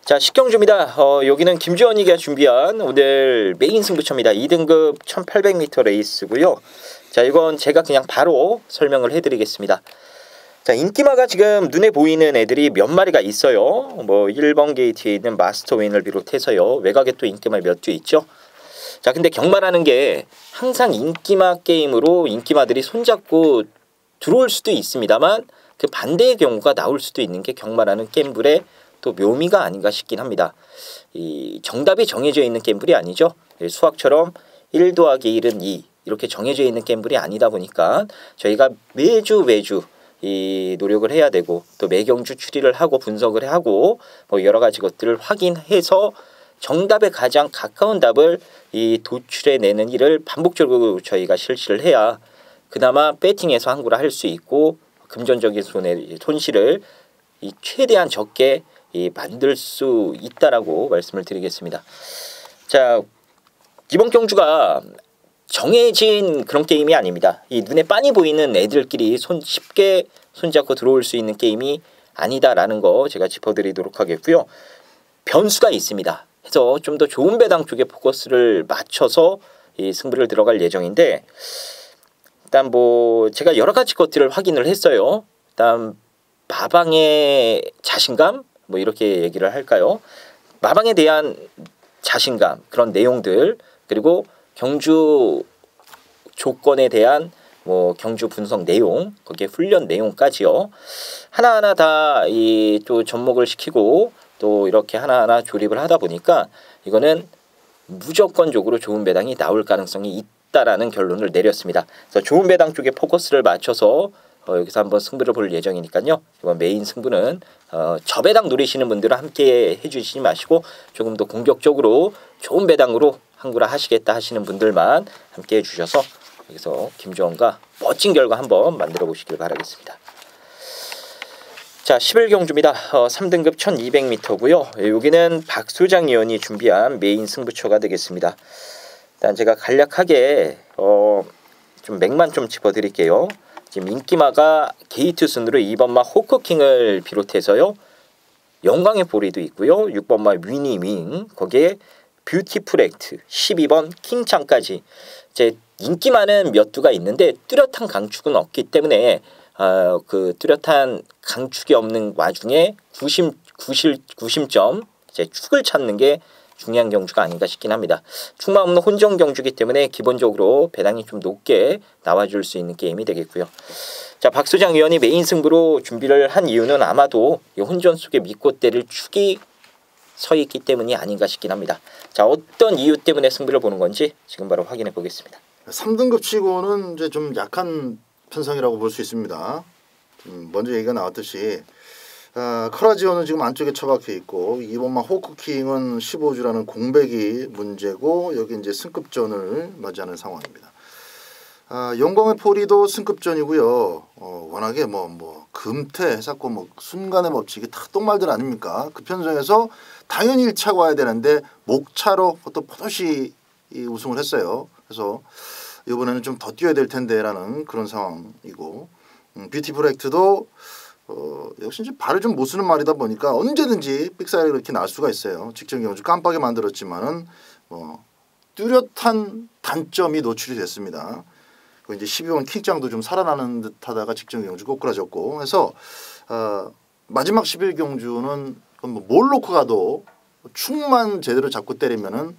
자, 10경주입니다. 여기는 김주원이가 준비한 오늘 메인 승부처입니다. 2등급 1800m 레이스고요. 자, 이건 제가 그냥 바로 설명을 해드리겠습니다. 자, 인기마가 지금 눈에 보이는 애들이 몇 마리가 있어요. 뭐 1번 게이트에 있는 마스터윈을 비롯해서요. 외곽에 또 인기마 몇 개 있죠. 자, 근데 경마라는 게 항상 인기마 게임으로 인기마들이 손잡고 들어올 수도 있습니다만 그 반대의 경우가 나올 수도 있는 게 경마라는 게임불의 또 묘미가 아닌가 싶긴 합니다. 이 정답이 정해져 있는 게임불이 아니죠. 수학처럼 1 더하기 1은 2 이렇게 정해져 있는 게임불이 아니다 보니까 저희가 매주 이 노력을 해야 되고 또 매경주 추리를 하고 분석을 하고 뭐 여러 가지 것들을 확인해서 정답에 가장 가까운 답을 이 도출해내는 일을 반복적으로 저희가 실시를 해야 그나마 배팅에서 항구를 할 수 있고 금전적인 손실을 이 최대한 적게 만들 수 있다라고 말씀을 드리겠습니다. 자, 이번 경주가 정해진 그런 게임이 아닙니다. 이 눈에 빤히 보이는 애들끼리 쉽게 손잡고 들어올 수 있는 게임이 아니다라는 거 제가 짚어드리도록 하겠고요. 변수가 있습니다. 해서 좀 더 좋은 배당 쪽에 포커스를 맞춰서 이 승부를 들어갈 예정인데 일단 뭐 제가 여러 가지 것들을 확인을 했어요. 일단 마방의 자신감 뭐 이렇게 얘기를 할까요? 마방에 대한 자신감 그런 내용들 그리고 경주 조건에 대한 뭐 경주 분석 내용 거기에 훈련 내용까지요. 하나하나 다 이 또 접목을 시키고 또 이렇게 하나하나 조립을 하다 보니까 이거는 무조건적으로 좋은 배당이 나올 가능성이 없다라는 결론을 내렸습니다. 그래서 좋은 배당 쪽에 포커스를 맞춰서 여기서 한번 승부를 볼 예정이니까요. 이번 메인 승부는 저배당 노리시는 분들은 함께 해주시지 마시고 조금 더 공격적으로 좋은 배당으로 항구라 하시겠다 하시는 분들만 함께 해주셔서 여기서 김주원과 멋진 결과 한번 만들어 보시길 바라겠습니다. 자, 11경주입니다. 3등급 1200m고요. 여기는 박소장 의원이 준비한 메인 승부처가 되겠습니다. 일단 제가 간략하게 좀 맥만 좀 짚어드릴게요. 지금 인기마가 게이트 순으로 2번마 호크킹을 비롯해서요. 영광의 보리도 있고요. 6번마 위니윙, 거기에 뷰티풀 액트, 12번 킹창까지 이제 인기마는 몇 두가 있는데 뚜렷한 강축은 없기 때문에 그 뚜렷한 강축이 없는 와중에 구심점 이제 축을 찾는 게 중요한 경주가 아닌가 싶긴 합니다. 축마 없는 혼전 경주기 때문에 기본적으로 배당이 좀 높게 나와줄 수 있는 게임이 되겠고요. 자, 박소장 의원이 메인 승부로 준비를 한 이유는 아마도 이 혼전 속에 믿고 때릴 축이 서 있기 때문이 아닌가 싶긴 합니다. 자, 어떤 이유 때문에 승부를 보는 건지 지금 바로 확인해 보겠습니다. 3등급 치고는 이제 좀 약한 편성이라고 볼 수 있습니다. 먼저 얘기가 나왔듯이 커라지오는 지금 안쪽에 처박혀 있고 2번마 호크킹은 15주라는 공백이 문제고 여기 이제 승급전을 맞이하는 상황입니다. 영광의 포리도 승급전이고요. 워낙에 뭐 금태 해갖고 뭐 순간의 법칙이 다 똥말들 아닙니까? 그 편성에서 당연히 1차 와야 되는데 목차로 또 포도시 우승을 했어요. 그래서 이번에는 좀 더 뛰어야 될 텐데라는 그런 상황이고 뷰티풀 액트도 역시 이제 발을 좀 못 쓰는 말이다 보니까 언제든지 삑사리가 이렇게 날 수가 있어요. 직전 경주 깜빡이 만들었지만은 뚜렷한 단점이 노출이 됐습니다. 이제 12번 킹짱도 좀 살아나는 듯하다가 직전 경주 꼬꾸라졌고 해서 마지막 11경주는 뭘 놓고 가도 축만 제대로 잡고 때리면은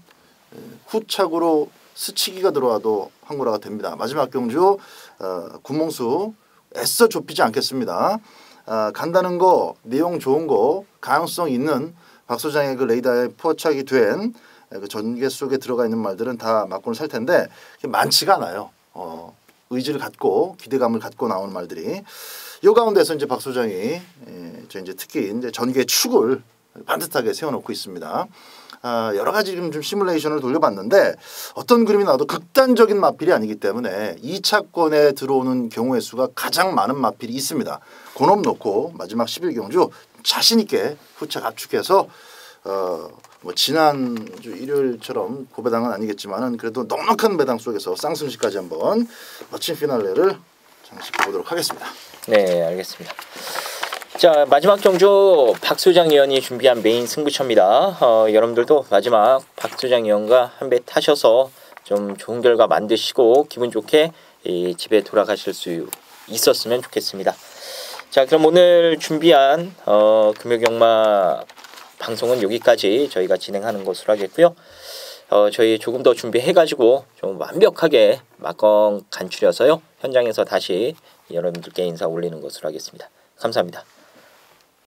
후착으로 스치기가 들어와도 항구라가 됩니다. 마지막 경주 구멍수 애써 좁히지 않겠습니다. 간다는 거, 내용 좋은 거, 가능성 있는 박 소장의 그 레이더에 포착이 된 그 전개 속에 들어가 있는 말들은 다 맞고는 살 텐데 많지가 않아요. 의지를 갖고 기대감을 갖고 나오는 말들이 이 가운데서 이제 박 소장이 저 이제 특히 이제 전개 축을 반듯하게 세워놓고 있습니다. 여러 가지 좀 시뮬레이션을 돌려봤는데 어떤 그림이 나와도 극단적인 마필이 아니기 때문에 2차권에 들어오는 경우의 수가 가장 많은 마필이 있습니다. 그놈 놓고 마지막 11경주 자신 있게 후착 압축해서 뭐 지난주 일요일처럼 고배당은 아니겠지만은 그래도 넉넉한 배당 속에서 쌍승시까지 한번 멋진 피날레를 장식해 보도록 하겠습니다. 네, 알겠습니다. 자, 마지막 경주 박소장 의원이 준비한 메인 승부처입니다. 여러분들도 마지막 박소장 의원과 한 배 타셔서 좀 좋은 결과 만드시고 기분 좋게 집에 돌아가실 수 있었으면 좋겠습니다. 자, 그럼 오늘 준비한 금요경마 방송은 여기까지 저희가 진행하는 것으로 하겠고요. 저희 조금 더 준비해가지고 좀 완벽하게 막건 간추려서요 현장에서 다시 여러분들께 인사 올리는 것으로 하겠습니다. 감사합니다.